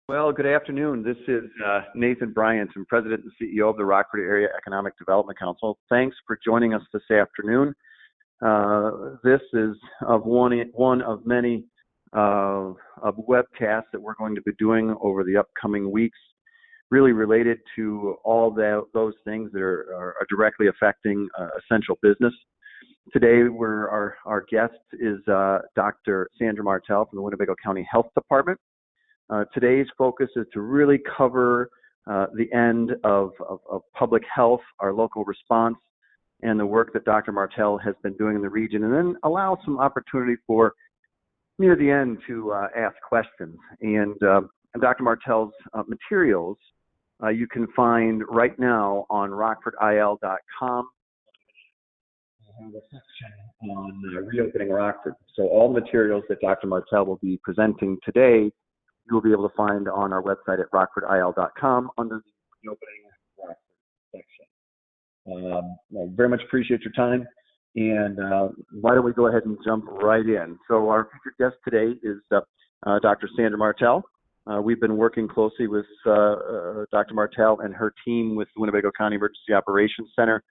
Well, good afternoon. This is Nathan Bryant. I'm President and CEO of the Rockford Area Economic Development Council. Thanks for joining us this afternoon. This is one of many of webcasts that we're going to be doing over the upcoming weeks, really related to all those things that are directly affecting essential business. Today, our guest is Dr. Sandra Martell from the Winnebago County Health Department. Today's focus is to really cover the end of public health, our local response, and the work that Dr. Martell has been doing in the region, and then allow some opportunity for near the end to ask questions. And Dr. Martell's materials you can find right now on rockfordil.com. We have a section on reopening Rockford. So all the materials that Dr. Martell will be presenting today you'll be able to find on our website at rockfordil.com under the Reopening Rockford section. I very much appreciate your time, and why don't we go ahead and jump right in. So our featured guest today is Dr. Sandra Martell. We've been working closely with Dr. Martell and her team with the Winnebago County Emergency Operations Center,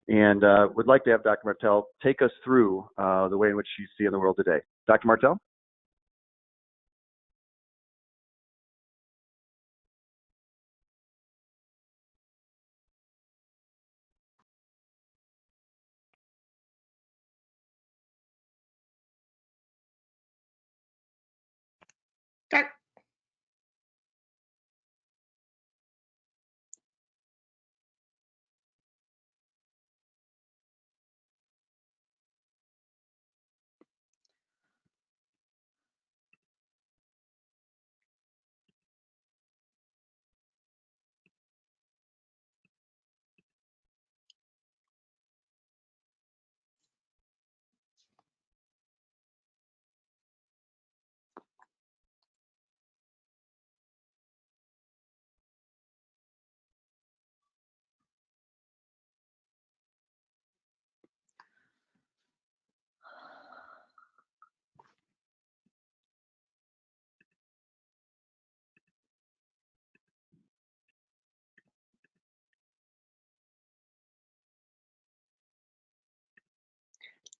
and would like to have Dr. Martell take us through the way in which she's seeing the world today. Dr. Martell?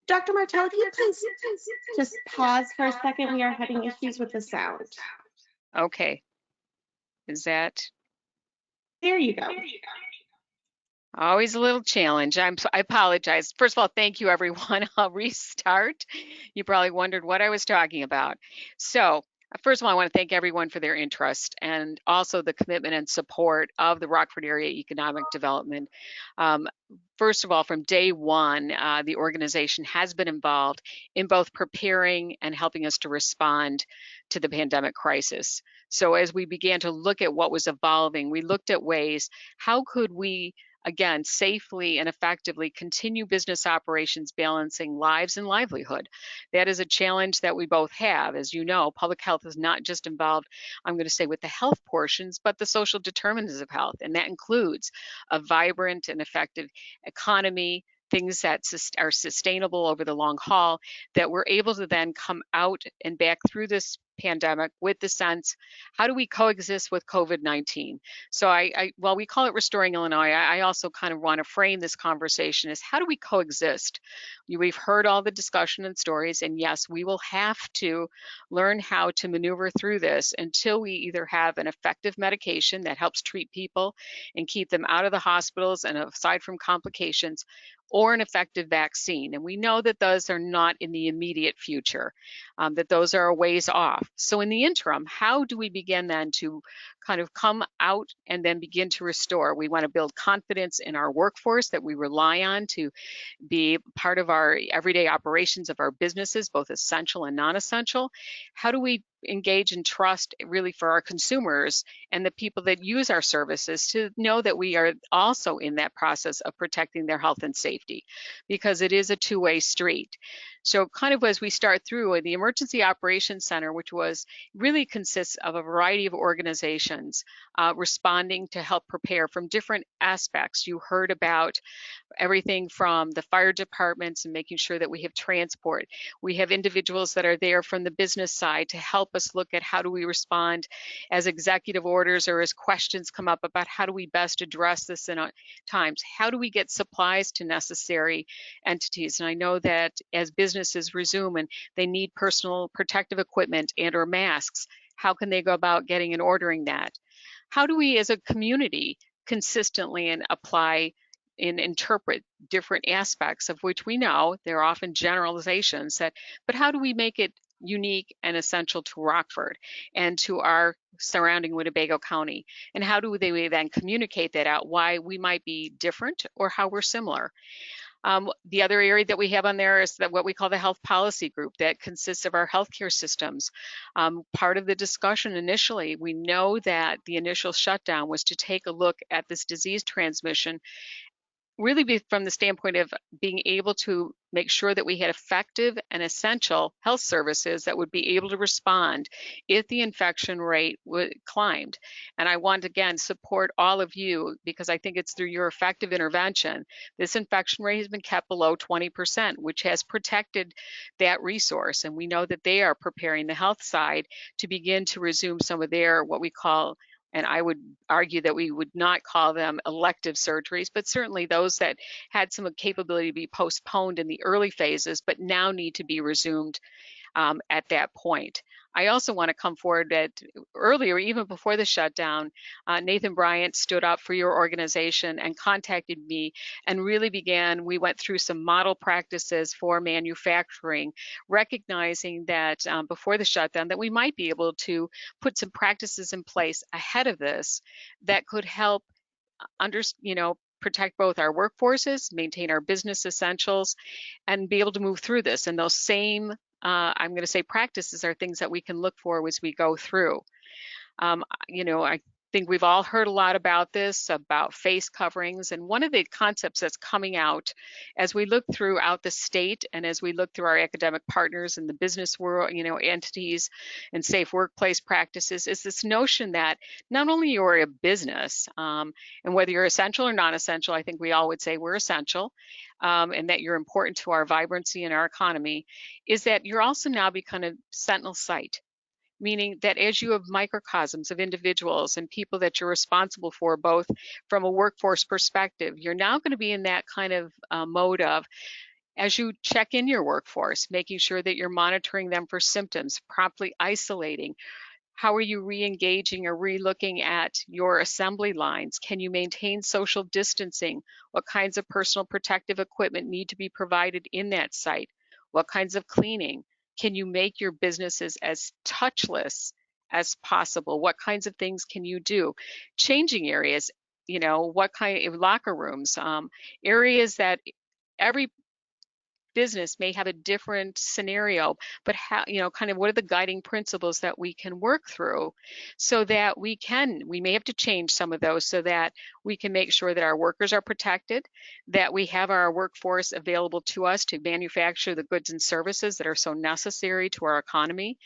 Dr. Martell, can you please just pause for a second? We are having issues with the sound. Okay. Is that? There you go. Always a little challenge. I apologize. First of all, thank you, everyone. I'll restart. You probably wondered what I was talking about. So, first of all, I want to thank everyone for their interest and also the commitment and support of the Rockford Area Economic Development. First of all, from day one, the organization has been involved in both preparing and helping us to respond to the pandemic crisis. So as we began to look at what was evolving, we looked at ways, how could we again, safely and effectively continue business operations, balancing lives and livelihood. That is a challenge that we both have. As you know, public health is not just involved, I'm going to say, with the health portions, but the social determinants of health. And that includes a vibrant and effective economy, things that are sustainable over the long haul, that we're able to then come out and back through this pandemic with the sense, how do we coexist with COVID-19? So while we call it Restoring Illinois, I also kind of want to frame this conversation as how do we coexist? We've heard all the discussion and stories, and yes, we will have to learn how to maneuver through this until we either have an effective medication that helps treat people and keep them out of the hospitals and aside from complications, or an effective vaccine. And we know that those are not in the immediate future, that those are a ways off. So in the interim, how do we begin then to kind of come out and then begin to restore? We want to build confidence in our workforce that we rely on to be part of our everyday operations of our businesses, both essential and non-essential. How do we engage in trust really for our consumers and the people that use our services to know that we are also in that process of protecting their health and safety, because it is a two-way street. So kind of as we start through the Emergency Operations Center, which really consists of a variety of organizations responding to help prepare from different aspects. You heard about everything from the fire departments and making sure that we have transport. We have individuals that are there from the business side to help us look at how do we respond as executive orders or as questions come up about how do we best address this in times. How do we get supplies to necessary entities? And I know that as businesses resume and they need personal protective equipment and or masks, how can they go about getting and ordering that? How do we as a community consistently and apply and interpret different aspects of which we know there are often generalizations that, but how do we make it unique and essential to Rockford and to our surrounding Winnebago County? And how do they then communicate that out, why we might be different or how we're similar? The other area that we have on there is that what we call the health policy group that consists of our healthcare systems. Part of the discussion initially, we know that the initial shutdown was to take a look at this disease transmission really be from the standpoint of being able to make sure that we had effective and essential health services that would be able to respond if the infection rate climbed. And I want to again support all of you because I think it's through your effective intervention. This infection rate has been kept below 20%, which has protected that resource. And we know that they are preparing the health side to begin to resume some of their what we call, and I would argue that we would not call them elective surgeries, but certainly those that had some capability to be postponed in the early phases, but now need to be resumed at that point. I also want to come forward that earlier, even before the shutdown, Nathan Bryant stood up for your organization and contacted me and really we went through some model practices for manufacturing, recognizing that before the shutdown that we might be able to put some practices in place ahead of this that could help protect both our workforces, maintain our business essentials, and be able to move through this. And those same I'm going to say practices are things that we can look for as we go through. I think we've all heard a lot about this, about face coverings. And one of the concepts that's coming out as we look throughout the state and as we look through our academic partners and the business world, entities and safe workplace practices is this notion that not only you're a business and whether you're essential or non-essential, I think we all would say we're essential. And that you're important to our vibrancy and our economy, is that you're also now becoming a sentinel site, meaning that as you have microcosms of individuals and people that you're responsible for, both from a workforce perspective, you're now going to be in that kind of mode of, as you check in your workforce, making sure that you're monitoring them for symptoms, promptly isolating. How are you re-engaging or re-looking at your assembly lines? Can you maintain social distancing? What kinds of personal protective equipment need to be provided in that site? What kinds of cleaning? Can you make your businesses as touchless as possible? What kinds of things can you do? Changing areas, what kind of locker rooms, areas that every business may have a different scenario, but how, kind of what are the guiding principles that we can work through so that we may have to change some of those so that we can make sure that our workers are protected, that we have our workforce available to us to manufacture the goods and services that are so necessary to our economy,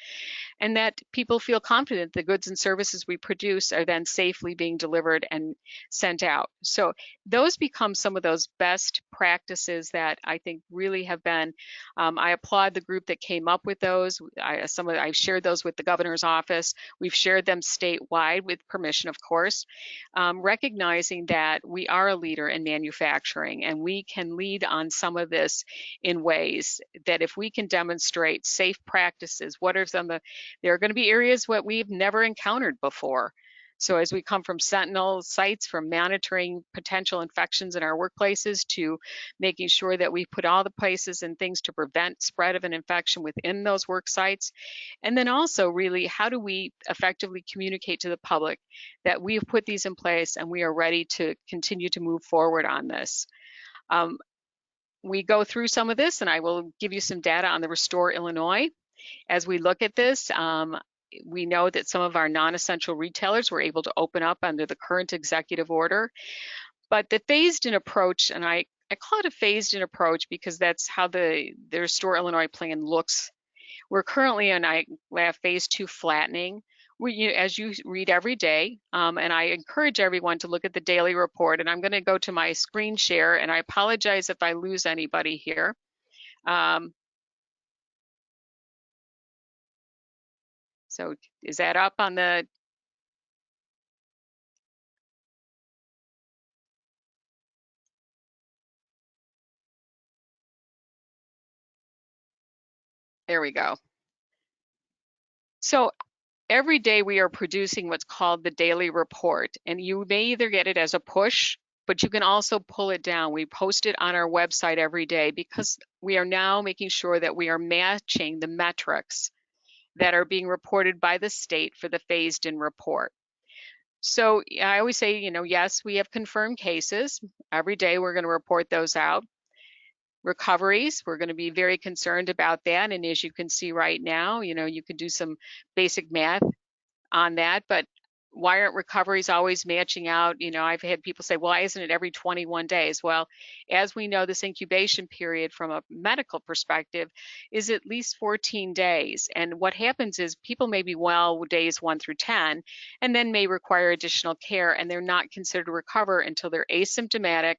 and that people feel confident the goods and services we produce are then safely being delivered and sent out. So those become some of those best practices that I think really have been, I applaud the group that came up with those. I've shared those with the governor's office. We've shared them statewide with permission, of course, recognizing that we are a leader in manufacturing and we can lead on some of this in ways that if we can demonstrate safe practices, what are some of there are going to be areas what we've never encountered before. So as we come from sentinel sites, from monitoring potential infections in our workplaces to making sure that we put all the places and things to prevent spread of an infection within those work sites. And then also really, how do we effectively communicate to the public that we've put these in place and we are ready to continue to move forward on this. We go through some of this and I will give you some data on the Restore Illinois. As we look at this, we know that some of our non-essential retailers were able to open up under the current executive order, but the phased-in approach, and I I call it a phased-in approach because that's how their Restore Illinois plan looks. We're currently in phase 2 flattening. As you read every day, and I encourage everyone to look at the daily report. And I'm going to go to my screen share, and I apologize if I lose anybody here. So is that up on the? There we go. So every day we are producing what's called the daily report, and you may either get it as a push, but you can also pull it down. We post it on our website every day because we are now making sure that we are matching the metrics that are being reported by the state for the phased-in report. So I always say, yes, we have confirmed cases. Every day we're going to report those out. Recoveries, we're going to be very concerned about that. And as you can see right now, you can do some basic math on that, but why aren't recoveries always matching out? I've had people say, well, why isn't it every 21 days? Well, as we know, this incubation period from a medical perspective is at least 14 days. And what happens is people may be well days 1 through 10 and then may require additional care, and they're not considered to recover until they're asymptomatic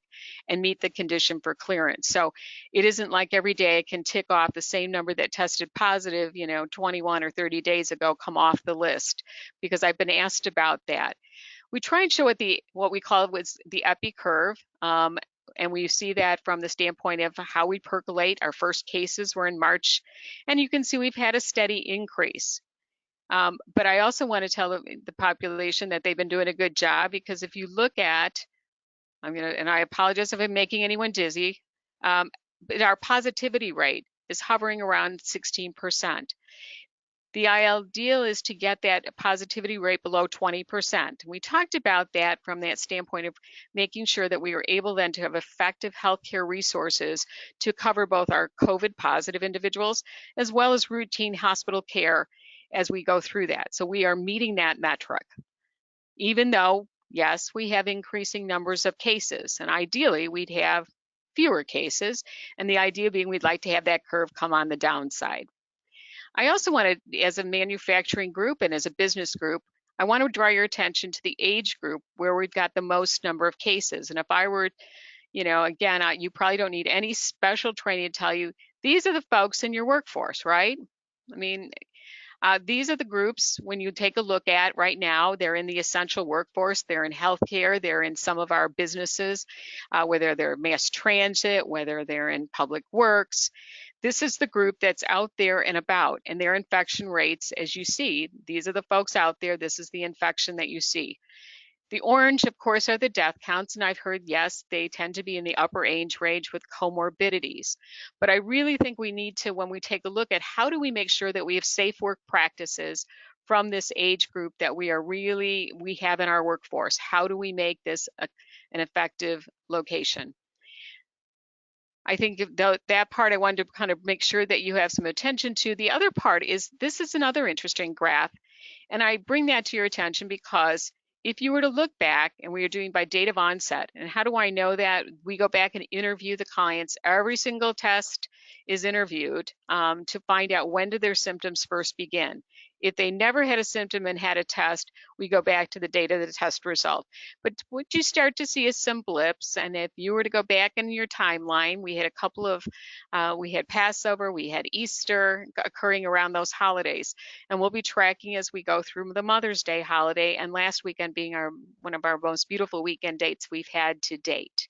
and meet the condition for clearance. So it isn't like every day I can tick off the same number that tested positive, 21 or 30 days ago come off the list, because I've been asked about that. We try and show what we call was the epi curve, and we see that from the standpoint of how we percolate. Our first cases were in March, and you can see we've had a steady increase. But I also want to tell the population that they've been doing a good job, because if you look at, and I apologize if I'm making anyone dizzy, but our positivity rate is hovering around 16%. The ideal is to get that positivity rate below 20%. We talked about that from that standpoint of making sure that we are able then to have effective healthcare resources to cover both our COVID positive individuals as well as routine hospital care as we go through that. So we are meeting that metric, even though, yes, we have increasing numbers of cases, and ideally we'd have fewer cases, and the idea being we'd like to have that curve come on the downside. I also want to, as a manufacturing group and as a business group, I want to draw your attention to the age group where we've got the most number of cases. And if I were, again, you probably don't need any special training to tell you, these are the folks in your workforce, right? I mean, these are the groups when you take a look at right now, they're in the essential workforce, they're in healthcare, they're in some of our businesses, whether they're mass transit, whether they're in public works. This is the group that's out there and about, and their infection rates, as you see, these are the folks out there. This is the infection that you see. The orange, of course, are the death counts, and I've heard, yes, they tend to be in the upper age range with comorbidities. But I really think we need to, when we take a look at how do we make sure that we have safe work practices from this age group that we have in our workforce, how do we make this an effective location? I think that part I wanted to kind of make sure that you have some attention to. The other part is, this is another interesting graph, and I bring that to your attention because if you were to look back, and we are doing by date of onset, and how do I know that? We go back and interview the clients. Every single test is interviewed to find out when did their symptoms first begin. If they never had a symptom and had a test, we go back to the date of the test result. But what you start to see is some blips. And if you were to go back in your timeline, we had a couple of, we had Passover, we had Easter occurring around those holidays. And we'll be tracking as we go through the Mother's Day holiday, and last weekend being one of our most beautiful weekend dates we've had to date.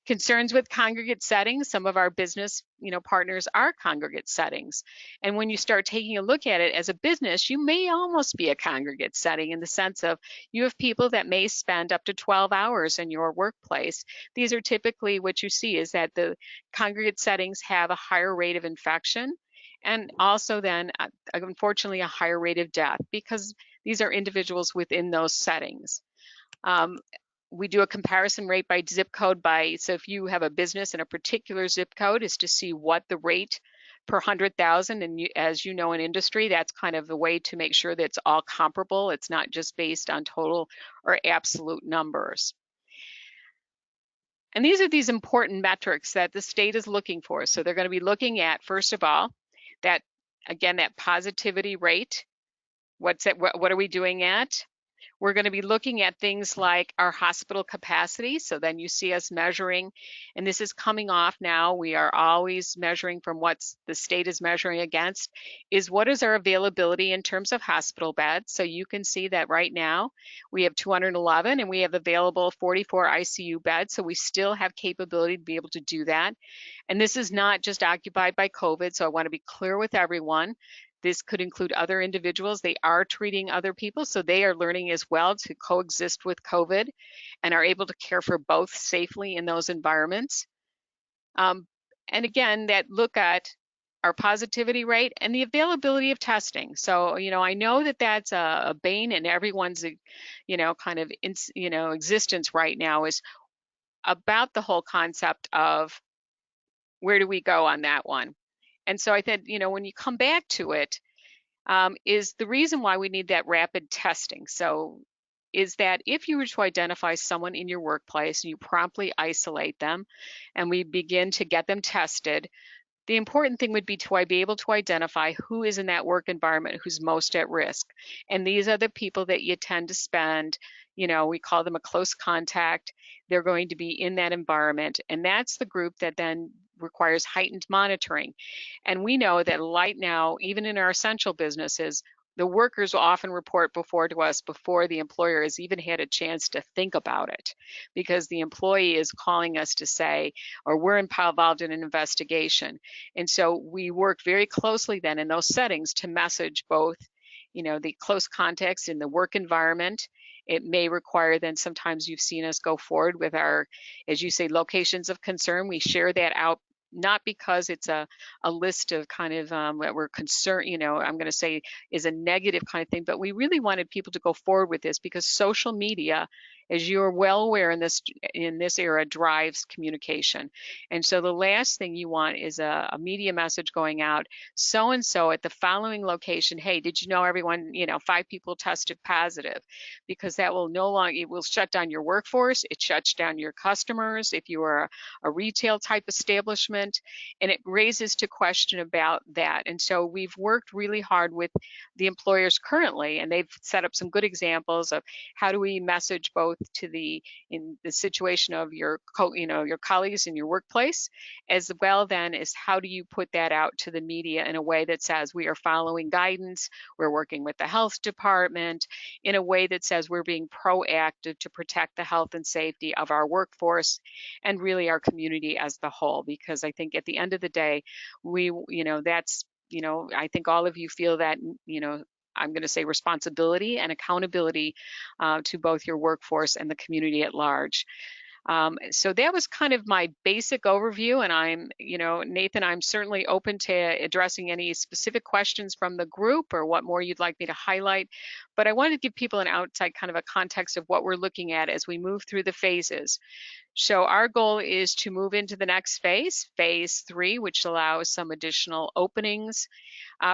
Concerns with congregate settings, some of our business partners are congregate settings. And when you start taking a look at it as a business, you may almost be a congregate setting in the sense of you have people that may spend up to 12 hours in your workplace. These are typically what you see is that the congregate settings have a higher rate of infection and also then, unfortunately, a higher rate of death because these are individuals within those settings. We do a comparison rate by zip code so if you have a business in a particular zip code is to see what the rate per 100,000, and as you know in industry, that's kind of the way to make sure that it's all comparable. It's not just based on total or absolute numbers. And these are these important metrics that the state is looking for. So they're going to be looking at, first of all, that, again, that positivity rate. What's it, what are we doing at? We're going to be looking at things like our hospital capacity. So then you see us measuring, and this is coming off now. We are always measuring from what the state is measuring against, is what is our availability in terms of hospital beds. So you can see that right now we have 211 and we have available 44 ICU beds. So we still have capability to be able to do that. And this is not just occupied by COVID. So I want to be clear with everyone. This could include other individuals. They are treating other people, so they are learning as well to coexist with COVID and are able to care for both safely in those environments. And again, that look at our positivity rate and the availability of testing. So, I know that that's a bane in everyone's, kind of, existence right now, is about the whole concept of where do we go on that one. And so I think, when you come back to it, is the reason why we need that rapid testing. So is that if you were to identify someone in your workplace and you promptly isolate them and we begin to get them tested, the important thing would be to be able to identify who is in that work environment who's most at risk. And these are the people that you tend to spend, we call them a close contact. They're going to be in that environment. And that's the group that then requires heightened monitoring. And we know that right now, even in our essential businesses, the workers will often report to us before the employer has even had a chance to think about it, because the employee is calling us to say, or we're involved in an investigation. And so we work very closely then in those settings to message both, the close contacts in the work environment. It may require then sometimes you've seen us go forward with our, as you say, locations of concern. We share that out, not because it's a list of kind of that we're concerned, I'm going to say is a negative kind of thing, but we really wanted people to go forward with this because social media, as you're well aware in this era, drives communication. And so the last thing you want is a media message going out, so and so at the following location, hey, did you know everyone, 5 people tested positive? Because that will no longer, it will shut down your workforce, it shuts down your customers if you are a retail type establishment, and it raises to question about that. And so we've worked really hard with the employers currently, and they've set up some good examples of how do we message both to in the situation of your colleagues in your workplace, as well then as how do you put that out to the media in a way that says we are following guidance, we're working with the health department, in a way that says we're being proactive to protect the health and safety of our workforce and really our community as the whole. Because I think at the end of the day, that's, I think all of you feel that, I'm going to say responsibility and accountability to both your workforce and the community at large. So that was kind of my basic overview, and I'm, Nathan, I'm certainly open to addressing any specific questions from the group or what more you'd like me to highlight. But I wanted to give people an outside kind of a context of what we're looking at as we move through the phases. So our goal is to move into the next phase, phase 3, which allows some additional openings,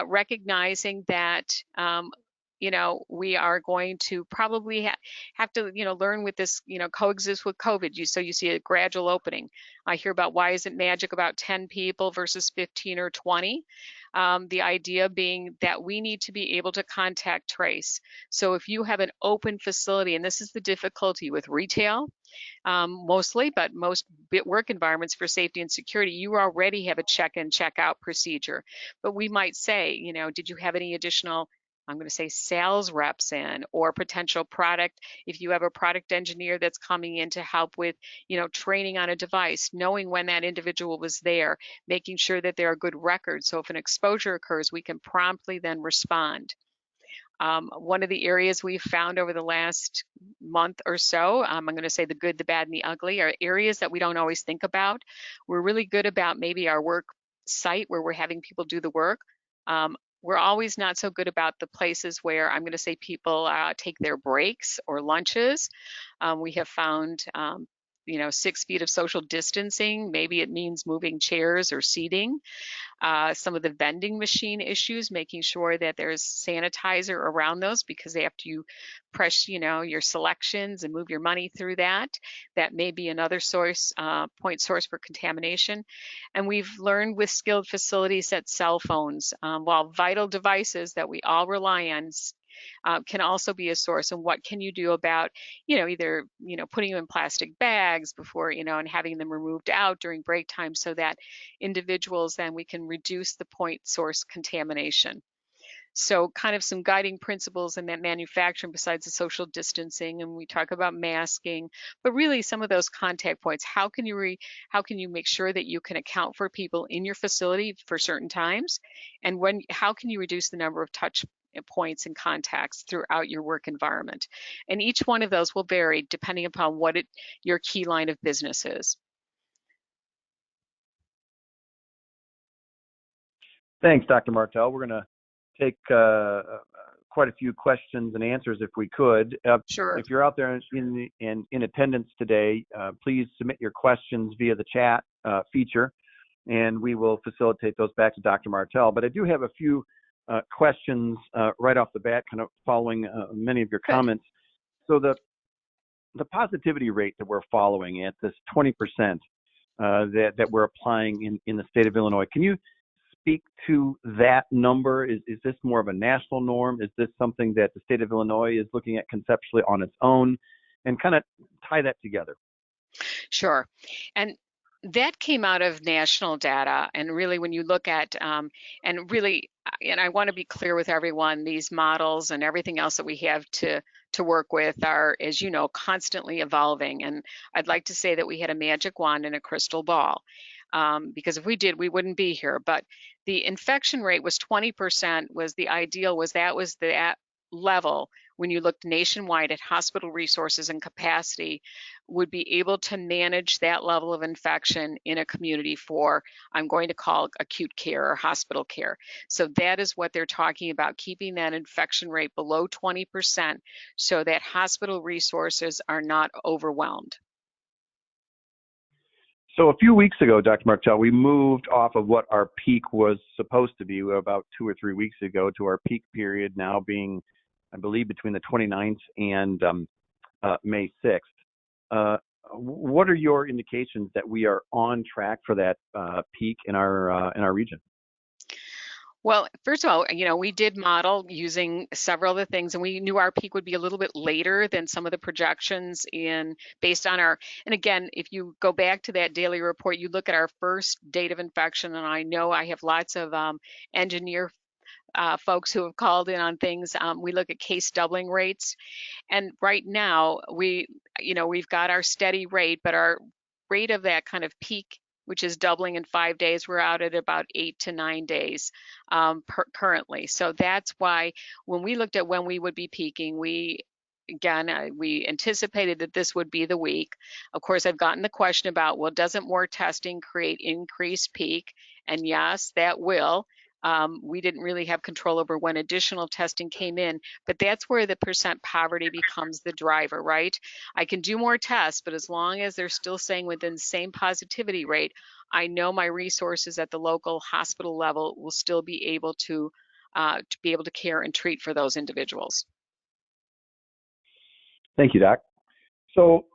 recognizing that we are going to probably have to, learn with this, coexist with COVID. So you see a gradual opening. I hear about why is it magic about 10 people versus 15 or 20? The idea being that we need to be able to contact trace. So if you have an open facility, and this is the difficulty with retail, mostly, but most work environments for safety and security, you already have a check-in, check-out procedure. But we might say, did you have any additional, I'm going to say, sales reps in, or potential product, if you have a product engineer that's coming in to help with, training on a device, knowing when that individual was there, making sure that there are good records. So if an exposure occurs, we can promptly then respond. One of the areas we've found over the last month or so, I'm going to say the good, the bad, and the ugly, are areas that we don't always think about. We're really good about maybe our work site where we're having people do the work. We're always not so good about the places where I'm going to say people take their breaks or lunches. We have found 6 feet of social distancing. Maybe it means moving chairs or seating. Some of the vending machine issues, making sure that there's sanitizer around those, because after you press, your selections and move your money through that, that may be another point source for contamination. And we've learned with skilled facilities that cell phones, while vital devices that we all rely on, can also be a source. And what can you do about, either, putting them in plastic bags before, and having them removed out during break time, so that individuals, then we can reduce the point source contamination. So kind of some guiding principles in that manufacturing, besides the social distancing, and we talk about masking, but really some of those contact points. How can you make sure that you can account for people in your facility for certain times? And how can you reduce the number of touch points and contacts throughout your work environment? And each one of those will vary depending upon what your key line of business is. Thanks, Dr. Martell. We're going to take quite a few questions and answers if we could. Sure. If you're out there in attendance today, please submit your questions via the chat feature, and we will facilitate those back to Dr. Martell. But I do have a few questions right off the bat, kind of following many of your comments. So the positivity rate that we're following at this 20% that we're applying in the state of Illinois, can you speak to that number? Is this more of a national norm? Is this something that the state of Illinois is looking at conceptually on its own? And kind of tie that together. Sure. And that came out of national data. And really, when you look at, and I want to be clear with everyone, these models and everything else that we have to work with are, as you know, constantly evolving. And I'd like to say that we had a magic wand and a crystal ball. Because if we did, we wouldn't be here. But the infection rate was 20%, was the ideal, that was the level when you looked nationwide at hospital resources and capacity, would be able to manage that level of infection in a community for, I'm going to call acute care or hospital care. So that is what they're talking about, keeping that infection rate below 20% so that hospital resources are not overwhelmed. So a few weeks ago, Dr. Martell, we moved off of what our peak was supposed to be about 2 or 3 weeks ago to our peak period now being, I believe, between the 29th and May 6th. What are your indications that we are on track for that peak in our region? Well, first of all, we did model using several of the things, and we knew our peak would be a little bit later than some of the projections based on and again, if you go back to that daily report, you look at our first date of infection, and I know I have lots of engineer folks who have called in on things. We look at case doubling rates, and right now we've got our steady rate, but our rate of that kind of peak, which is doubling in 5 days, we're out at about 8 to 9 days currently. So that's why when we looked at when we would be peaking, we anticipated that this would be the week. Of course, I've gotten the question about, well, doesn't more testing create increased peak? And yes, that will. We didn't really have control over when additional testing came in, but that's where the percent poverty becomes the driver, right? I can do more tests, but as long as they're still staying within the same positivity rate, I know my resources at the local hospital level will still be able to care and treat for those individuals. Thank you, Doc. So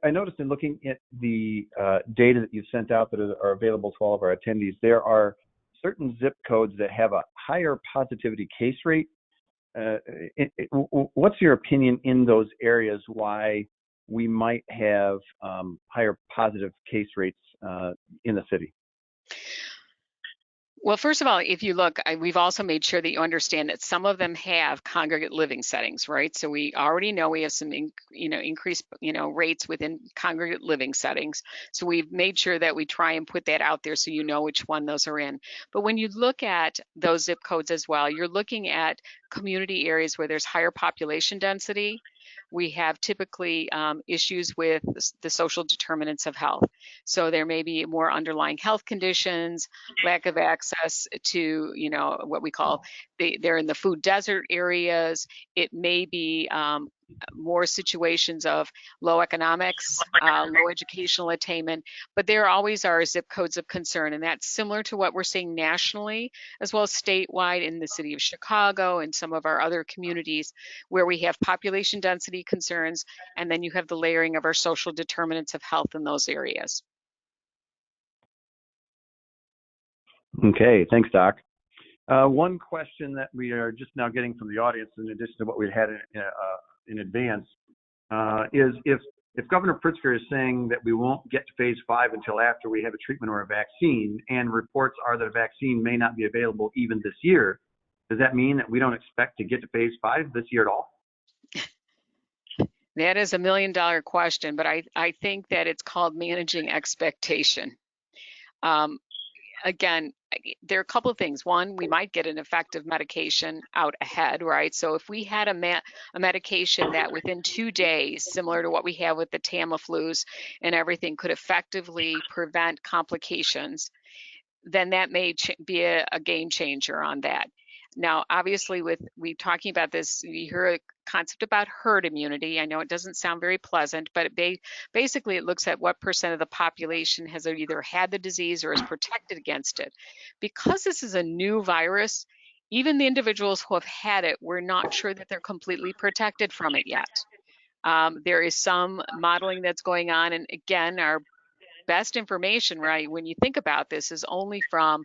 I noticed in looking at the data that you've sent out that are available to all of our attendees, there are certain zip codes that have a higher positivity case rate. What's your opinion in those areas why we might have higher positive case rates in the city? Well, first of all, if you look, we've also made sure that you understand that some of them have congregate living settings, right? So we already know we have some, increased, rates within congregate living settings. So we've made sure that we try and put that out there so you know which one those are in. But when you look at those zip codes as well, you're looking at community areas where there's higher population density. We have typically issues with the social determinants of health. So there may be more underlying health conditions, lack of access to, what we call, they're in the food desert areas. It may be more situations of low economics, low educational attainment, but there always are zip codes of concern. And that's similar to what we're seeing nationally, as well as statewide in the city of Chicago and some of our other communities where we have population density concerns, and then you have the layering of our social determinants of health in those areas. Okay, thanks, Doc. One question that we are just now getting from the audience, in addition to what we had in advance, is if Governor Pritzker is saying that we won't get to phase 5 until after we have a treatment or a vaccine, and reports are that a vaccine may not be available even this year, does that mean that we don't expect to get to phase 5 this year at all? That is $1 million question, but I think that it's called managing expectation. Again, there are a couple of things. One, we might get an effective medication out ahead, right? So if we had a medication that within 2 days, similar to what we have with the Tamiflus and everything, could effectively prevent complications, then that may be a game changer on that. Now, obviously, with we talking about this, you hear a concept about herd immunity. I know it doesn't sound very pleasant, but basically it looks at what percent of the population has either had the disease or is protected against it. Because this is a new virus, even the individuals who have had it, we're not sure that they're completely protected from it yet. There is some modeling that's going on, and again, our best information, right, when you think about this, is only from,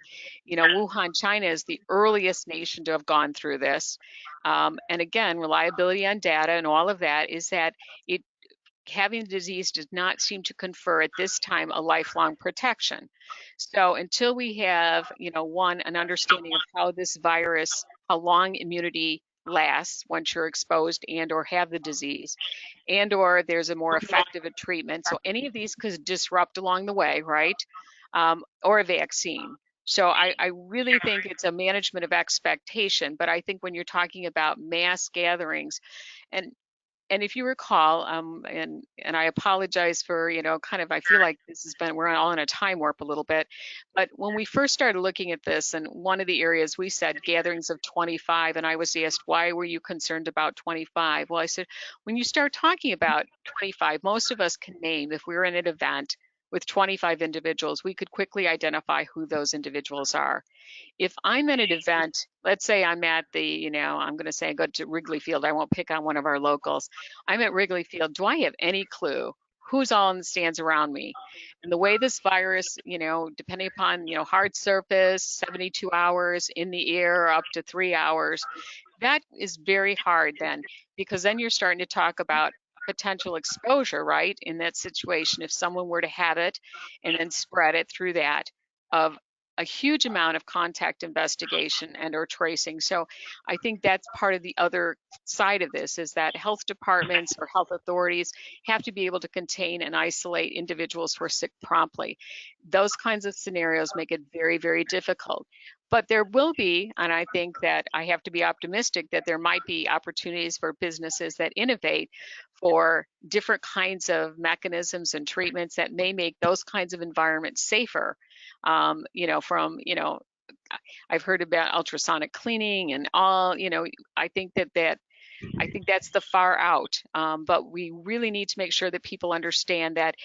Wuhan, China is the earliest nation to have gone through this. And again, reliability on data and all of that is that having the disease does not seem to confer at this time a lifelong protection. So until we have, an understanding of how this virus, how long immunity lasts once you're exposed and or have the disease, and or there's a more effective treatment. So any of these could disrupt along the way, right? Or a vaccine. So I really think it's a management of expectation. But I think when you're talking about mass gatherings, and if you recall, and I apologize for, I feel like this has been, we're all in a time warp a little bit, but when we first started looking at this, and one of the areas we said gatherings of 25, and I was asked, why were you concerned about 25? Well, I said, when you start talking about 25, most of us can name, if we were in an event with 25 individuals, we could quickly identify who those individuals are. If I'm at an event, let's say I'm at the, I'm going to say I go to Wrigley Field. I won't pick on one of our locals. I'm at Wrigley Field. Do I have any clue who's all in the stands around me? And the way this virus, depending upon, hard surface, 72 hours, in the air, up to 3 hours, that is very hard then, because then you're starting to talk about potential exposure, right? In that situation, if someone were to have it and then spread it through that, of a huge amount of contact investigation and or tracing. So I think that's part of the other side of this, is that health departments or health authorities have to be able to contain and isolate individuals who are sick promptly. Those kinds of scenarios make it very, very difficult. But there will be, and I think that I have to be optimistic that there might be opportunities for businesses that innovate for different kinds of mechanisms and treatments that may make those kinds of environments safer. I've heard about ultrasonic cleaning and all, I think I think that's the far out. But we really need to make sure that people understand that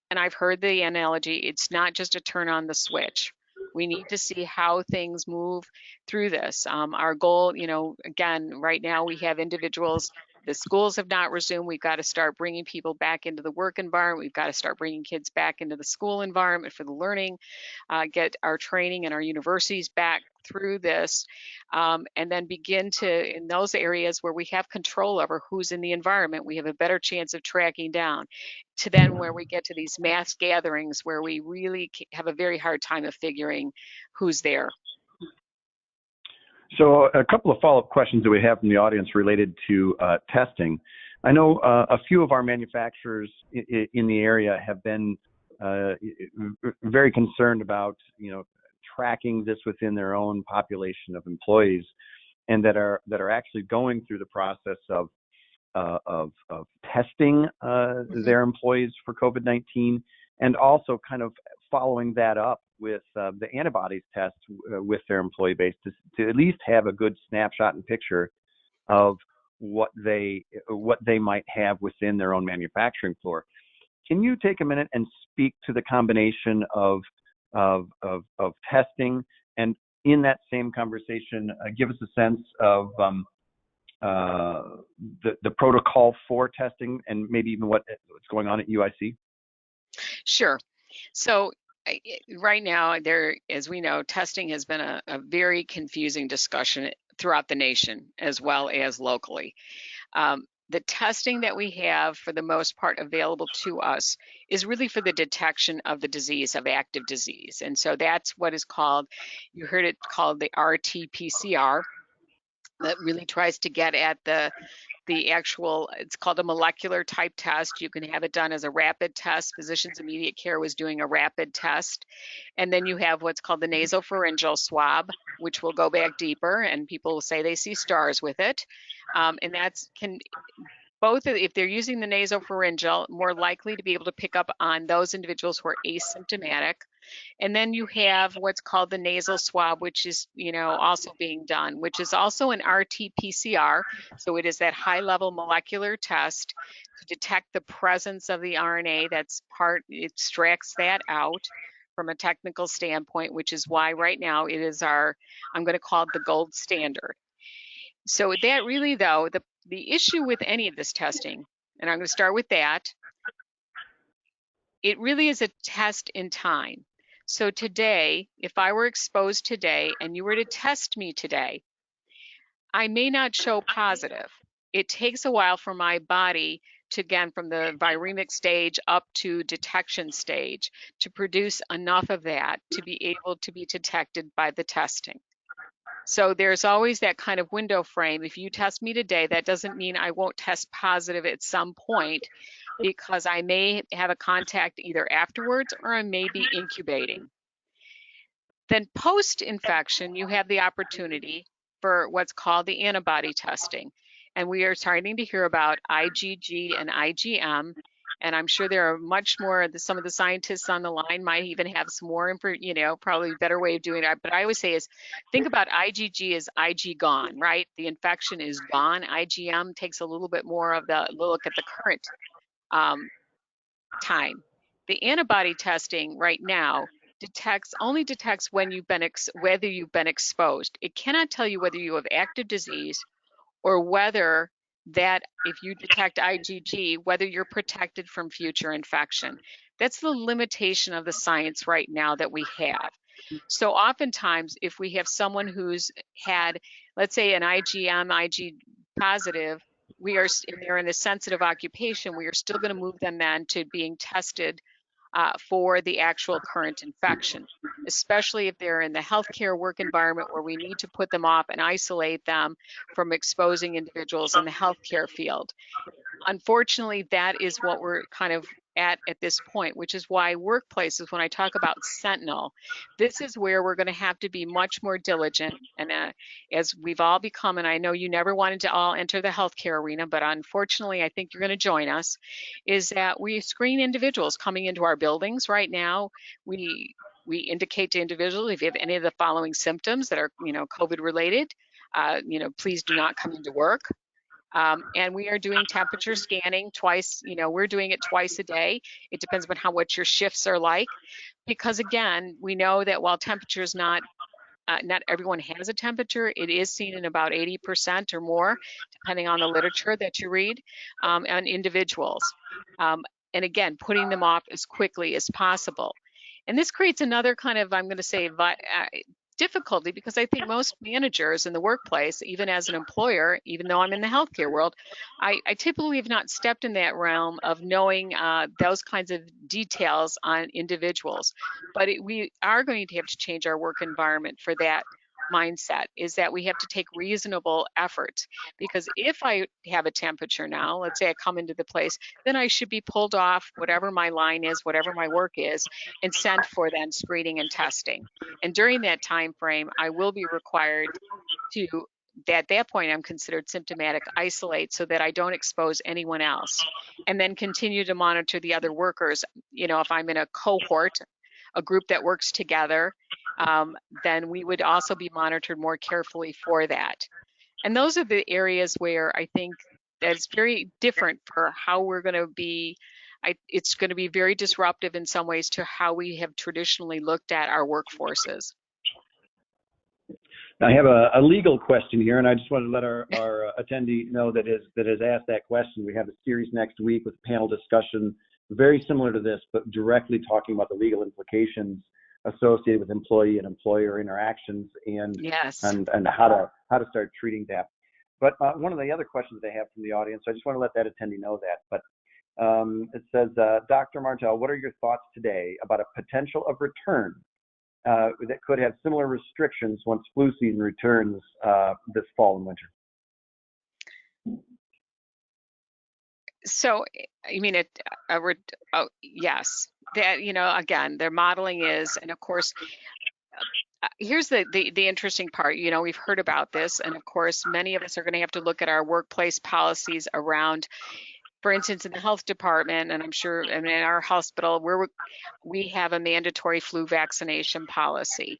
and I've heard the analogy, it's not just a turn on the switch. We need to see how things move through this. Our goal, again, right now we have individuals, the schools have not resumed. We've got to start bringing people back into the work environment. We've got to start bringing kids back into the school environment for the learning, get our training and our universities back through this, and then begin to, in those areas where we have control over who's in the environment, we have a better chance of tracking down, to then where we get to these mass gatherings where we really have a very hard time of figuring who's there. So a couple of follow-up questions that we have from the audience related to testing. I know a few of our manufacturers in the area have been very concerned about, tracking this within their own population of employees, and that are actually going through the process of testing their employees for COVID-19, and also kind of following that up with the antibodies test with their employee base to at least have a good snapshot and picture of what they might have within their own manufacturing floor. Can you take a minute and speak to the combination of testing, and in that same conversation, give us a sense of the protocol for testing, and maybe even what's going on at UIC? Sure. So right now, as we know, testing has been a very confusing discussion throughout the nation as well as locally. The testing that we have, for the most part, available to us is really for the detection of the disease, of active disease. And so that's what is called, you heard it called the RT-PCR, that really tries to get at the actual, it's called a molecular type test. You can have it done as a rapid test. Physicians Immediate Care was doing a rapid test. And then you have what's called the nasopharyngeal swab, which will go back deeper, and people will say they see stars with it. And that's both, if they're using the nasopharyngeal, more likely to be able to pick up on those individuals who are asymptomatic. And then you have what's called the nasal swab, which is, also being done, which is also an RT-PCR. So it is that high-level molecular test to detect the presence of the RNA. It extracts that out from a technical standpoint, which is why right now it is I'm going to call it the gold standard. So that really, though, the issue with any of this testing, and I'm going to start with that, it really is a test in time. So today, if I were exposed today and you were to test me today, I may not show positive. It takes a while for my body to, again, from the viremic stage up to detection stage, to produce enough of that to be able to be detected by the testing. So there's always that kind of window frame. If you test me today, that doesn't mean I won't test positive at some point, because I may have a contact either afterwards or I may be incubating. Then post-infection, you have the opportunity for what's called the antibody testing. And we are starting to hear about IgG and IgM. And I'm sure there are much more, some of the scientists on the line might even have some more, probably a better way of doing it. But I always say think about IgG as Ig gone, right? The infection is gone. IgM takes a little bit more of the look at the current time. The antibody testing right now only detects when whether you've been exposed. It cannot tell you whether you have active disease, or whether that, if you detect IgG, whether you're protected from future infection. That's the limitation of the science right now that we have. So oftentimes, if we have someone who's had, let's say, an IgM, Ig positive, they're in a sensitive occupation, we are still going to move them then to being tested for the actual current infection, especially if they're in the healthcare work environment where we need to put them off and isolate them from exposing individuals in the healthcare field. Unfortunately, that is what we're kind of at this point, which is why workplaces, when I talk about Sentinel, this is where we're going to have to be much more diligent. And as we've all become, and I know you never wanted to all enter the healthcare arena, but unfortunately, I think you're going to join us, is that we screen individuals coming into our buildings right now. We indicate to individuals, if you have any of the following symptoms that are, COVID related, please do not come into work. And we are doing temperature scanning twice, we're doing it twice a day. It depends on what your shifts are like, because again, we know that while temperature is not everyone has a temperature, it is seen in about 80% or more, depending on the literature that you read, on individuals. And again, putting them off as quickly as possible. And this creates another kind of, I'm going to say, difficulty, because I think most managers in the workplace, even as an employer, even though I'm in the healthcare world, I typically have not stepped in that realm of knowing those kinds of details on individuals. But we are going to have to change our work environment for that mindset, is that we have to take reasonable efforts. Because if I have a temperature now, let's say I come into the place, then I should be pulled off whatever my line is, whatever my work is, and sent for then screening and testing. And during that time frame, I will be required to, at that point, I'm considered symptomatic, isolate so that I don't expose anyone else, and then continue to monitor the other workers. If I'm in a cohort, a group that works together, then we would also be monitored more carefully for that. And those are the areas where I think that's very different for how we're going to be. It's going to be very disruptive in some ways to how we have traditionally looked at our workforces. I have a legal question here, and I just wanted to let our attendee know that has asked that question. We have a series next week with a panel discussion very similar to this, but directly talking about the legal implications associated with employee and employer interactions and Yes. and how to start treating that. But one of the other questions they have from the audience, I just want to let that attendee know that. But it says, Dr. Martell, what are your thoughts today about a potential of return that could have similar restrictions once flu season returns this fall and winter? So, I mean, yes, that, again, their modeling is, and of course, here's the interesting part. We've heard about this, and of course, many of us are going to have to look at our workplace policies around, for instance, in the health department, and I'm sure in our hospital, where we have a mandatory flu vaccination policy.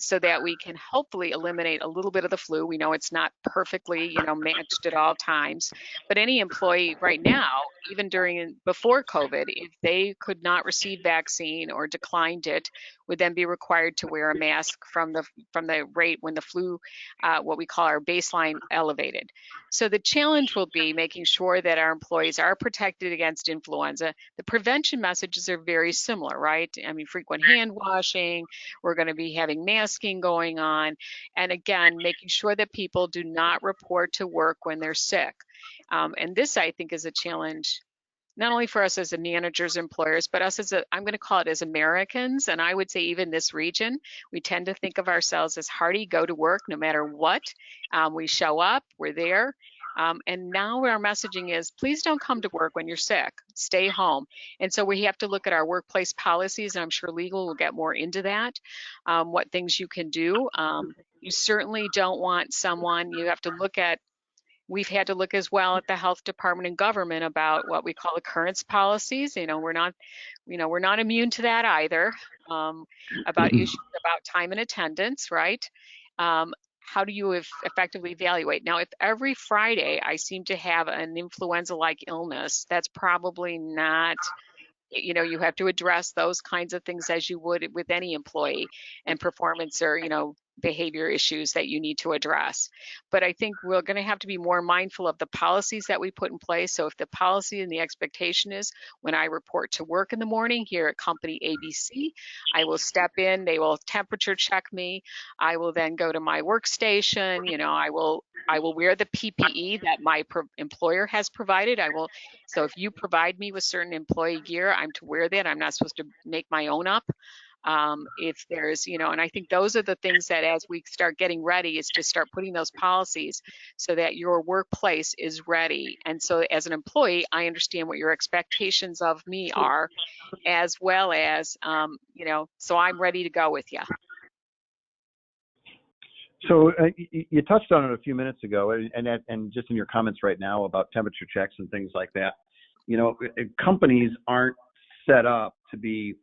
So that we can hopefully eliminate a little bit of the flu. We know it's not perfectly, matched at all times, but any employee right now, even before COVID, if they could not receive vaccine or declined it, would then be required to wear a mask from the rate when the flu, what we call our baseline, elevated. So the challenge will be making sure that our employees are protected against influenza. The prevention messages are very similar, right? I mean, frequent hand washing, we're going to be having masking going on. And again, making sure that people do not report to work when they're sick. And this, I think, is a challenge, not only for us as managers, employers, but us I'm going to call it as Americans. And I would say even this region, we tend to think of ourselves as hardy, go to work no matter what. We show up, we're there. And now our messaging is, please don't come to work when you're sick, stay home. And so we have to look at our workplace policies, and I'm sure legal will get more into that, what things you can do. You certainly don't want you have to look at, we've had to look as well at the health department and government about what we call occurrence policies. We're not immune to that either, about issues about time and attendance, right? How do you effectively evaluate? Now, if every Friday I seem to have an influenza-like illness, that's probably not, you have to address those kinds of things as you would with any employee, and performance or, behavior issues that you need to address. But I think we're going to have to be more mindful of the policies that we put in place. So if the policy and the expectation is when I report to work in the morning here at company ABC, I will step in, they will temperature check me. I will then go to my workstation, I will wear the PPE that my employer has provided. So if you provide me with certain employee gear, I'm to wear that. I'm not supposed to make my own up. If there's, and I think those are the things that as we start getting ready is to start putting those policies so that your workplace is ready. And so as an employee, I understand what your expectations of me are, as well as, so I'm ready to go with you. So you touched on it a few minutes ago, and just in your comments right now about temperature checks and things like that. Companies aren't set up to be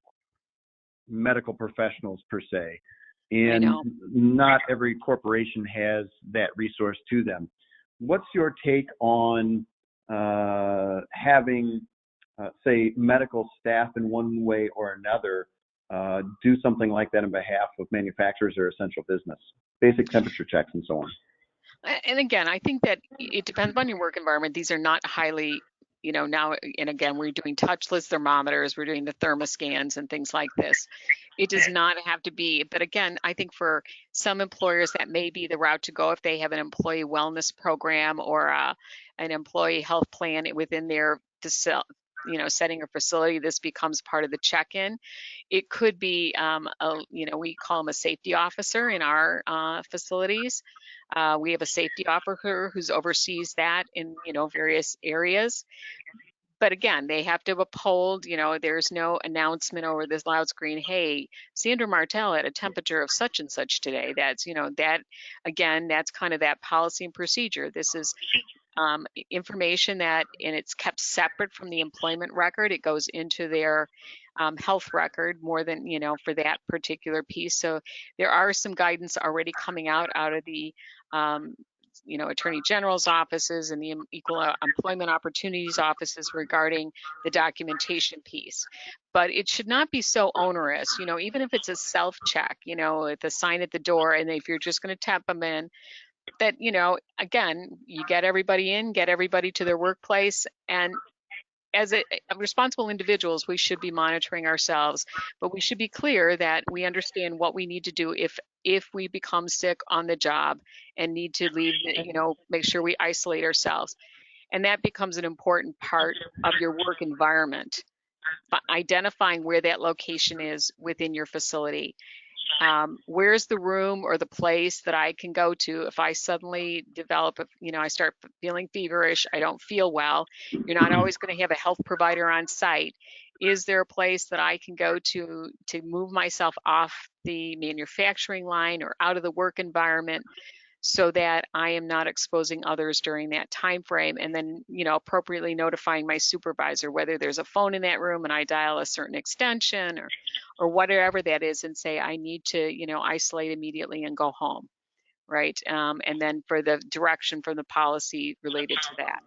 medical professionals per se, and not every corporation has that resource to them. What's your take on having, say, medical staff in one way or another do something like that on behalf of manufacturers or essential business, basic temperature checks and so on? And again, I think that it depends on your work environment. These are not highly, now, and again, we're doing touchless thermometers, we're doing the thermoscans and things like this. It does not have to be, but again, I think for some employers that may be the route to go if they have an employee wellness program or an employee health plan within their setting or facility. This becomes part of the check-in. It could be, we call them a safety officer in our facilities. We have a safety officer who oversees that in, various areas. But again, they have to uphold, there's no announcement over this loud screen, hey, Sandra Martell at a temperature of such and such today. That's, that, again, that's kind of that policy and procedure. This is information and it's kept separate from the employment record. It goes into their health record more than, for that particular piece. So there are some guidance already coming out of the Attorney General's offices and the Equal Employment Opportunities offices regarding the documentation piece. But it should not be so onerous, even if it's a self-check, with a sign at the door, and if you're just going to tap them in, that, again, you get everybody in, get everybody to their workplace, and as responsible individuals, we should be monitoring ourselves, but we should be clear that we understand what we need to do if we become sick on the job and need to leave, make sure we isolate ourselves. And that becomes an important part of your work environment, but identifying where that location is within your facility. Where's the room or the place that I can go to if I suddenly develop, I start feeling feverish, I don't feel well. You're not always going to have a health provider on site. Is there a place that I can go to move myself off the manufacturing line or out of the work environment so that I am not exposing others during that time frame? And then, appropriately notifying my supervisor, whether there's a phone in that room and I dial a certain extension or whatever that is, and say I need to, isolate immediately and go home, right? And then for the direction from the policy related to that.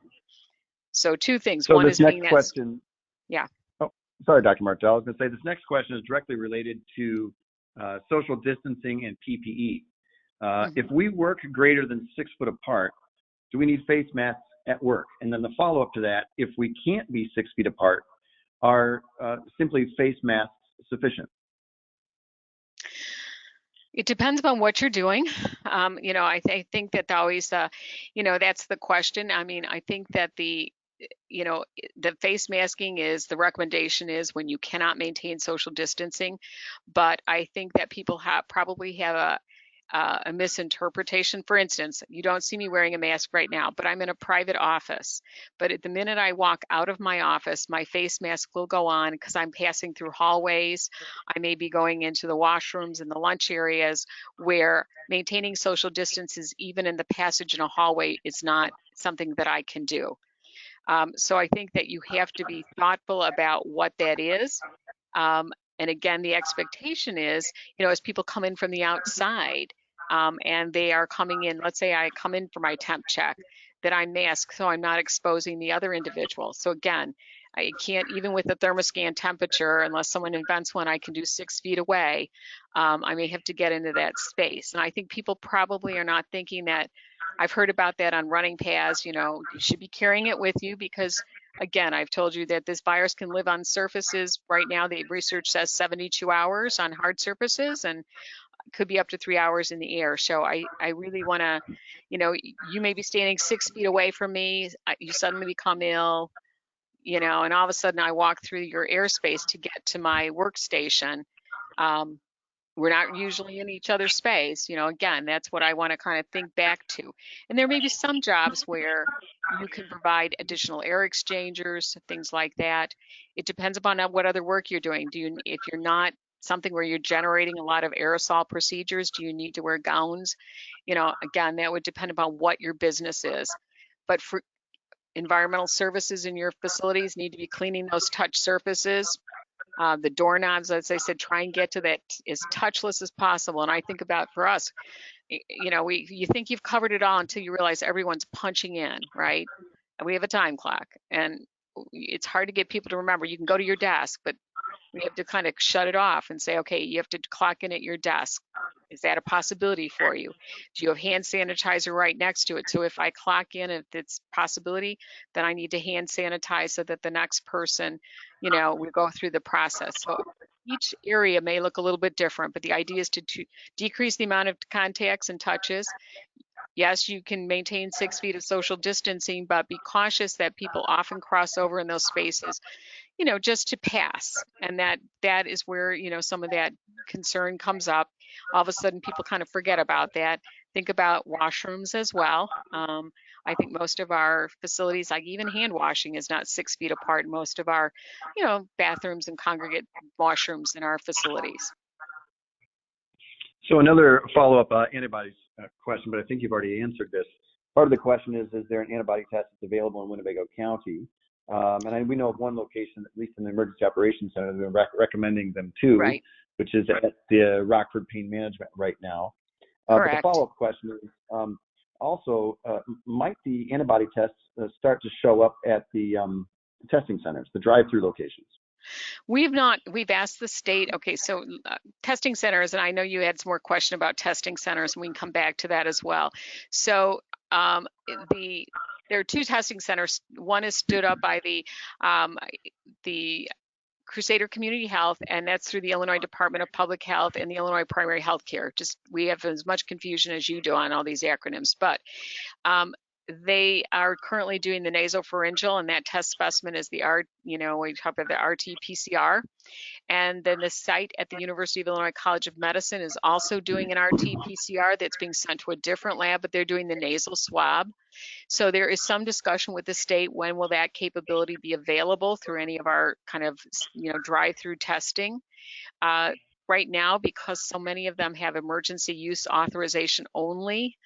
So two things. So one this is next being that, question. yeah. Oh, sorry, Dr. Martell. I was going to say this next question is directly related to social distancing and PPE. If we work greater than 6 foot apart, do we need face masks at work? And then the follow-up to that, if we can't be 6 feet apart, are simply face masks sufficient? It depends upon what you're doing. I think that always, that's the question. I mean, I think that the face masking the recommendation is when you cannot maintain social distancing. But I think that people probably have a misinterpretation. For instance, you don't see me wearing a mask right now, but I'm in a private office. But at the minute I walk out of my office, my face mask will go on because I'm passing through hallways. I may be going into the washrooms and the lunch areas where maintaining social distances, even in the passage in a hallway, is not something that I can do. So I think that you have to be thoughtful about what that is. And again, the expectation is, as people come in from the outside and they are coming in, let's say I come in for my temp check, that I'm masked so I'm not exposing the other individual. So again, I can't, even with the thermoscan temperature, unless someone invents one I can do 6 feet away, I may have to get into that space. And I think people probably are not thinking that. I've heard about that on running paths, you should be carrying it with you because, again, I've told you that this virus can live on surfaces. Right now, the research says 72 hours on hard surfaces and could be up to 3 hours in the air. So I really want to, you may be standing 6 feet away from me. You suddenly become ill, and all of a sudden I walk through your airspace to get to my workstation. We're not usually in each other's space. Again, that's what I want to kind of think back to. And there may be some jobs where you can provide additional air exchangers, things like that. It depends upon what other work you're doing. If you're not something where you're generating a lot of aerosol procedures, do you need to wear gowns? Again, that would depend upon what your business is. But for environmental services in your facilities, need to be cleaning those touch surfaces. The doorknobs, as I said, try and get to that as touchless as possible. And I think about for us, you think you've covered it all until you realize everyone's punching in, right? And we have a time clock, and it's hard to get people to remember. You can go to your desk, but we have to kind of shut it off and say, okay, you have to clock in at your desk. Is that a possibility for you? Do you have hand sanitizer right next to it? So if I clock in, if it's a possibility, then I need to hand sanitize so that the next person, we go through the process. So each area may look a little bit different, but the idea is to decrease the amount of contacts and touches. Yes, you can maintain 6 feet of social distancing, but be cautious that people often cross over in those spaces, just to pass. And that is where, some of that concern comes up. All of a sudden, people kind of forget about that. Think about washrooms as well. I think most of our facilities, like even hand washing, is not 6 feet apart in most of our, bathrooms and congregate washrooms in our facilities. So another follow-up antibodies question, but I think you've already answered this. Part of the question is there an antibody test that's available in Winnebago County? And we know of one location, at least in the Emergency Operations Center, they're recommending them too, Right. which is at the Rockford Pain Management right now. But the Correct. follow-up question is, also, might the antibody tests start to show up at the testing centers, the drive-through locations? We've asked the state, okay, so testing centers, and I know you had some more question about testing centers, and we can come back to that as well. So there are two testing centers. One is stood up by the Crusader Community Health, and that's through the Illinois Department of Public Health and the Illinois Primary Health Care. Just, we have as much confusion as you do on all these acronyms, but they are currently doing the nasopharyngeal, and that test specimen is the we talk about the RT-PCR. And then the site at the University of Illinois College of Medicine is also doing an RT-PCR that's being sent to a different lab, but they're doing the nasal swab. So there is some discussion with the state, when will that capability be available through any of our kind of, drive-through testing. Right now, because so many of them have emergency use authorization only,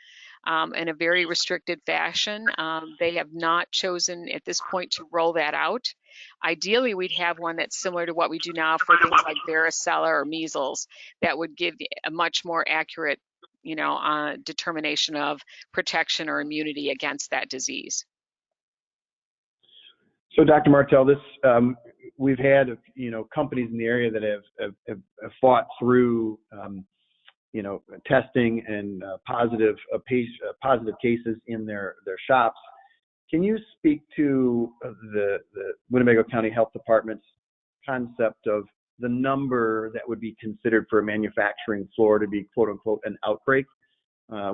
in a very restricted fashion, they have not chosen at this point to roll that out. Ideally, we'd have one that's similar to what we do now for things like varicella or measles, that would give a much more accurate, determination of protection or immunity against that disease. So, Dr. Martell, we've had companies in the area that have fought through testing and positive cases in their shops. Can you speak to the Winnebago County Health Department's concept of the number that would be considered for a manufacturing floor to be, quote unquote, an outbreak?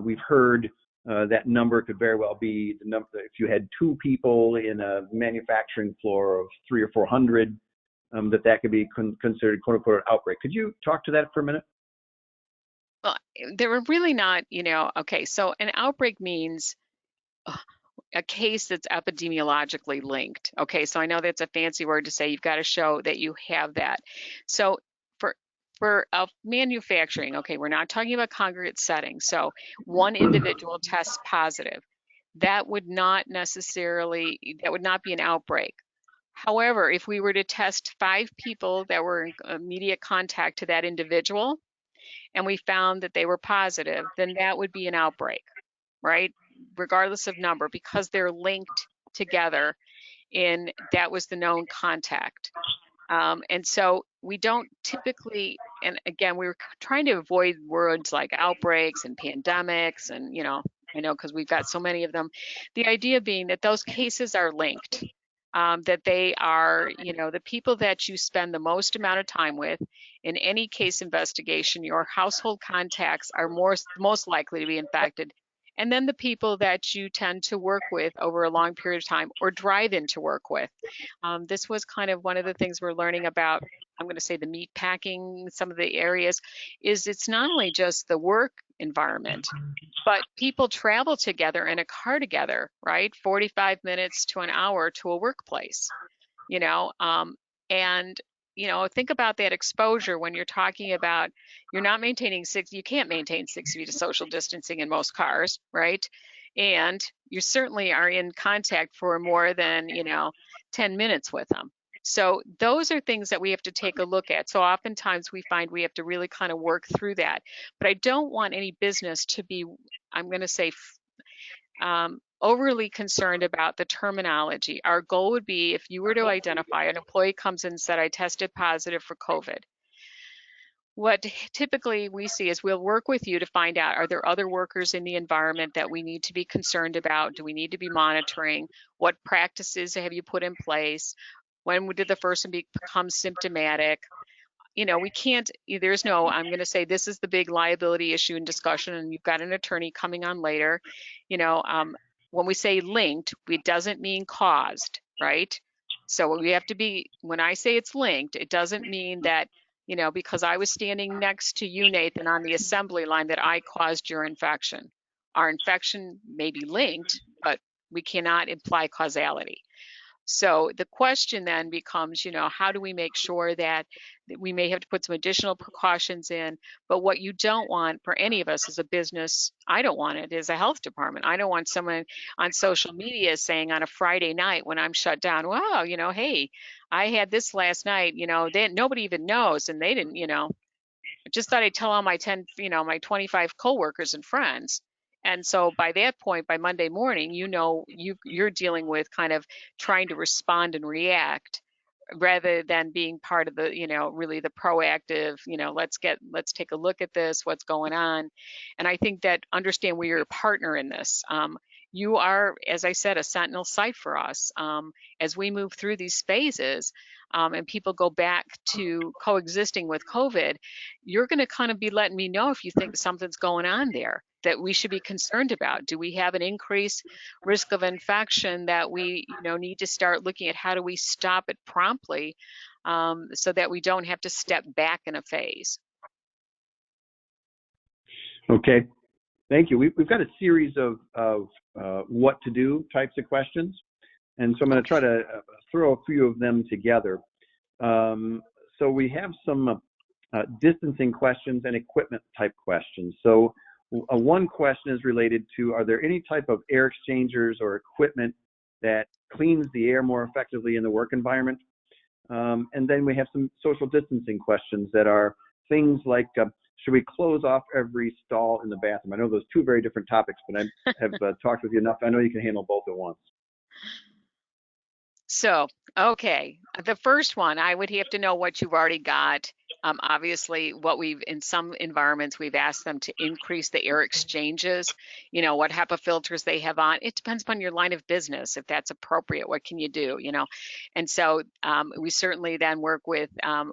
We've heard that number could very well be the number if you had 2 people in a manufacturing floor of 300 or 400, that could be considered, quote unquote, an outbreak. Could you talk to that for a minute? Well, they were really not, okay, so an outbreak means a case that's epidemiologically linked. Okay, so I know that's a fancy word to say you've got to show that you have that. So for manufacturing, okay, we're not talking about congregate settings. So one individual tests positive. That would not be an outbreak. However, if we were to test 5 people that were in immediate contact to that individual, and we found that they were positive, then that would be an outbreak, right? Regardless of number, because they're linked together that was the known contact. And so we don't typically, and again, we were trying to avoid words like outbreaks and pandemics, and I know because we've got so many of them. The idea being that those cases are linked, that they are, the people that you spend the most amount of time with in any case investigation, your household contacts are most likely to be infected. And then the people that you tend to work with over a long period of time or drive in to work with. This was kind of one of the things we're learning about, I'm going to say the meat packing, some of the areas, is it's not only just the work environment, but people travel together in a car together, right? 45 minutes to an hour to a workplace, and think about that exposure when you're talking about, you're not maintaining you can't maintain 6 feet of social distancing in most cars, right? And you certainly are in contact for more than, 10 minutes with them. So those are things that we have to take a look at. So oftentimes we find we have to really kind of work through that. But I don't want any business to be, I'm going to say, overly concerned about the terminology. Our goal would be, if you were to identify an employee comes in and said, I tested positive for COVID, what typically we see is we'll work with you to find out, are there other workers in the environment that we need to be concerned about? Do we need to be monitoring? What practices have you put in place? When did the person become symptomatic? We can't, there's no, I'm going to say this is the big liability issue in discussion, and you've got an attorney coming on later. When we say linked, it doesn't mean caused, right? So we have to be, when I say it's linked, it doesn't mean that, because I was standing next to you, Nathan, on the assembly line, that I caused your infection. Our infection may be linked, but we cannot imply causality. So the question then becomes, how do we make sure that we may have to put some additional precautions in, but what you don't want for any of us as a business, I don't want it as a health department. I don't want someone on social media saying on a Friday night when I'm shut down, wow, hey, I had this last night, nobody even knows, and they didn't, I just thought I'd tell all my 10, my 25 coworkers and friends. And so by that point, by Monday morning, you're dealing with kind of trying to respond and react rather than being part of the, really the proactive, let's take a look at this, what's going on. And I think that understand we are a partner in this. You are, as I said, a sentinel site for us as we move through these phases and people go back to coexisting with COVID. You're going to kind of be letting me know if you think something's going on there that we should be concerned about. Do we have an increased risk of infection that we need to start looking at how do we stop it promptly so that we don't have to step back in a phase? Okay, thank you. We've got a series of what to do types of questions, and so I'm going to try to throw a few of them together. So we have some distancing questions and equipment type questions. So one question is related to, are there any type of air exchangers or equipment that cleans the air more effectively in the work environment? And then we have some social distancing questions that are things like, should we close off every stall in the bathroom? I know those two very different topics, but I have talked with you enough. I know you can handle both at once. So, okay, the first one, I would have to know what you've already got. Obviously, in some environments, we've asked them to increase the air exchanges, what HEPA filters they have on. It depends upon your line of business. If that's appropriate, what can you do, And so we certainly then work with,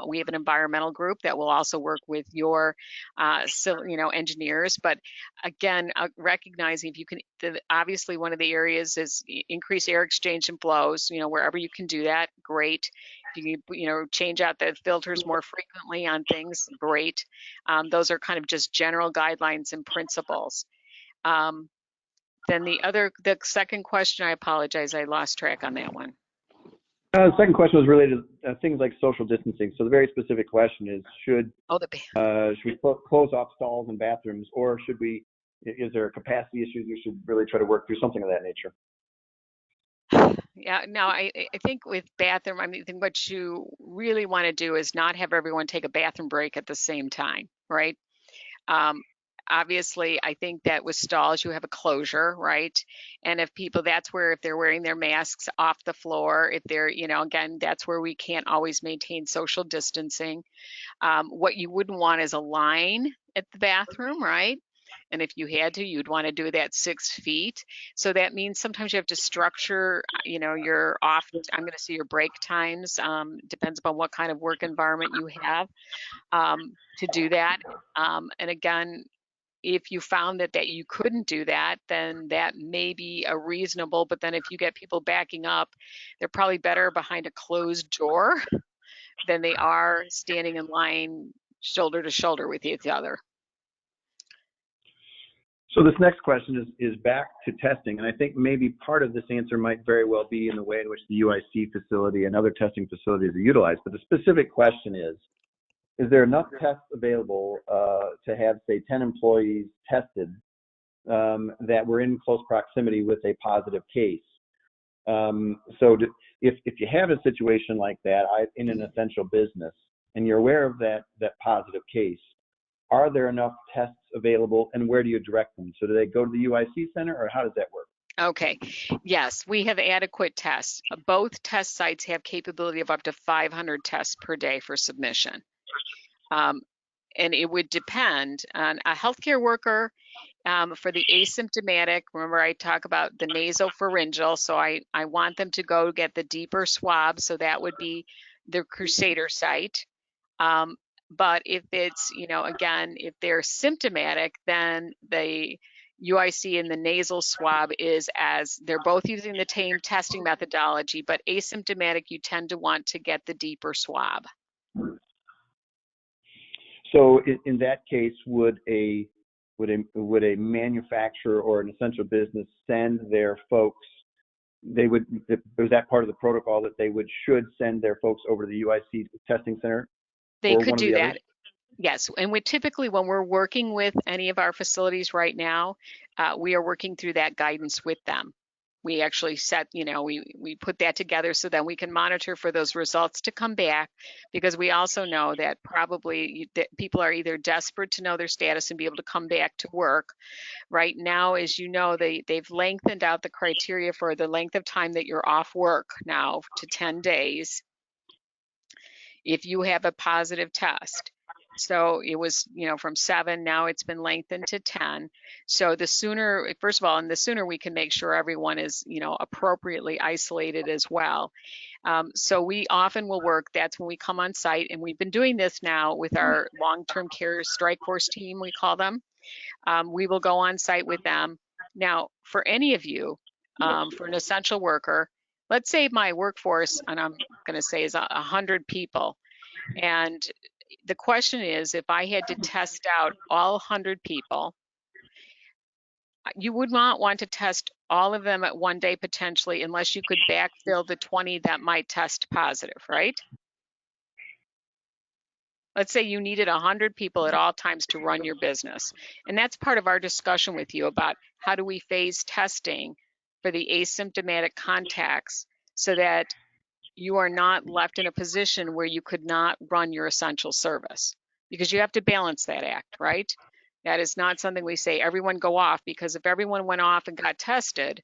we have an environmental group that will also work with your, engineers. But again, recognizing if you can, obviously one of the areas is increase air exchange and flows, wherever you can do that, great. If you can, change out the filters more frequently on things, great. Those are kind of just general guidelines and principles. Then the second question, I apologize, I lost track on that one. The second question was related to things like social distancing. So the very specific question is, should we close off stalls and bathrooms, or is there a capacity issue you should really try to work through, something of that nature? Yeah, no, I think with bathroom, I think what you really want to do is not have everyone take a bathroom break at the same time, right? Obviously, I think that with stalls, you have a closure, right? And if they're wearing their masks off the floor, if they're, again, that's where we can't always maintain social distancing. What you wouldn't want is a line at the bathroom, right? And if you had to, you'd want to do that 6 feet. So that means sometimes you have to structure, your I'm going to say your break times, depends upon what kind of work environment you have to do that. And again, if you found that you couldn't do that, then that may be a reasonable, but then if you get people backing up, they're probably better behind a closed door than they are standing in line shoulder to shoulder with each other. So this next question is back to testing, and I think maybe part of this answer might very well be in the way in which the UIC facility and other testing facilities are utilized. But the specific question is there enough tests available to have, say, 10 employees tested that were in close proximity with a positive case? If you have a situation like that in an essential business and you're aware of that positive case, are there enough tests available, and where do you direct them? So do they go to the UIC center, or how does that work? Okay, yes, we have adequate tests. Both test sites have capability of up to 500 tests per day for submission. And it would depend on a healthcare worker. For the asymptomatic, remember I talk about the nasopharyngeal, so I want them to go get the deeper swab, so that would be the Crusader site. But if it's, again, if they're symptomatic, then the UIC and the nasal swab they're both using the same testing methodology, but asymptomatic, you tend to want to get the deeper swab. So in that case, would a manufacturer or an essential business send their folks? Was that part of the protocol that they should send their folks over to the UIC testing center? They or could one of do the that. others? Yes, and we typically, when we're working with any of our facilities right now, we are working through that guidance with them. We actually set, we put that together so that we can monitor for those results to come back, because we also know that probably that people are either desperate to know their status and be able to come back to work. Right now, as you know, they've lengthened out the criteria for the length of time that you're off work now to 10 days if you have a positive test. So it was, from 7, now it's been lengthened to 10. So the sooner, first of all, and the sooner we can make sure everyone is, appropriately isolated as well. So we often will work, that's when we come on site, and we've been doing this now with our long-term care strike force team, we call them. We will go on site with them. Now, for any of you, for an essential worker, let's say my workforce, and I'm going to say is 100 people. And the question is, if I had to test out all 100 people, you would not want to test all of them at one day potentially, unless you could backfill the 20 that might test positive, right? Let's say you needed 100 people at all times to run your business. And that's part of our discussion with you about how do we phase testing for the asymptomatic contacts so that you are not left in a position where you could not run your essential service, because you have to balance that act, right? That is not something we say everyone go off, because if everyone went off and got tested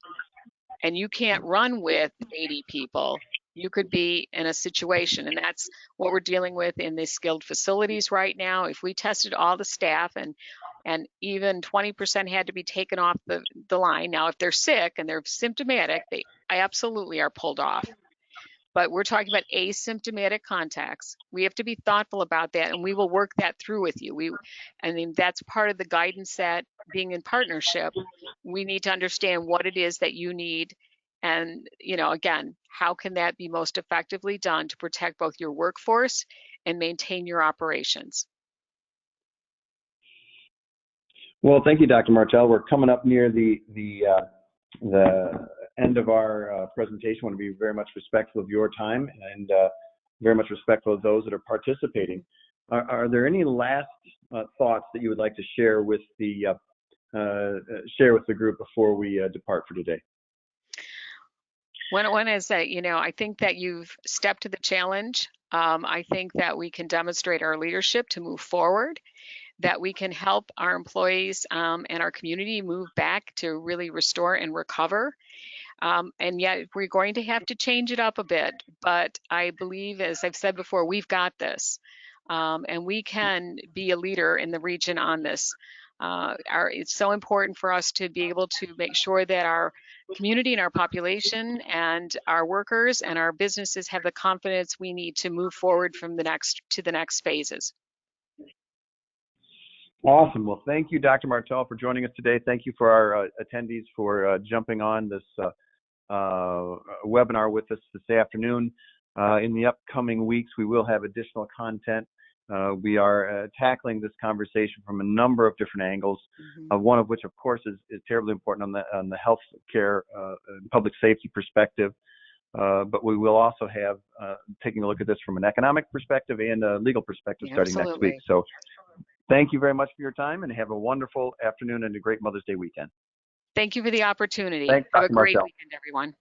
and you can't run with 80 people, you could be in a situation. And that's what we're dealing with in the skilled facilities right now. If we tested all the staff and even 20% had to be taken off the line. Now, if they're sick and they're symptomatic, they absolutely are pulled off. But we're talking about asymptomatic contacts. We have to be thoughtful about that, and we will work that through with you. I mean, that's part of the guidance that being in partnership, we need to understand what it is that you need. And, again, how can that be most effectively done to protect both your workforce and maintain your operations? Well, thank you, Dr. Martell. We're coming up near the end of our presentation. I want to be very much respectful of your time and very much respectful of those that are participating. Are there any last thoughts that you would like to share with the group before we depart for today? One is that, I think that you've stepped to the challenge. I think that we can demonstrate our leadership to move forward, that we can help our employees and our community move back to really restore and recover. And yet we're going to have to change it up a bit. But I believe, as I've said before, we've got this. And we can be a leader in the region on this. It's so important for us to be able to make sure that our community and our population and our workers and our businesses have the confidence we need to move forward from the next phases. Awesome. Well, thank you, Dr. Martell, for joining us today. Thank you for our attendees for jumping on this webinar with us this afternoon. In the upcoming weeks, we will have additional content. We are tackling this conversation from a number of different angles, one of which, of course, is terribly important on the health care and public safety perspective. But we will also have taking a look at this from an economic perspective and a legal perspective starting next week. So thank you very much for your time, and have a wonderful afternoon and a great Mother's Day weekend. Thank you for the opportunity. Thanks, Have a Dr. great Martell. weekend, everyone.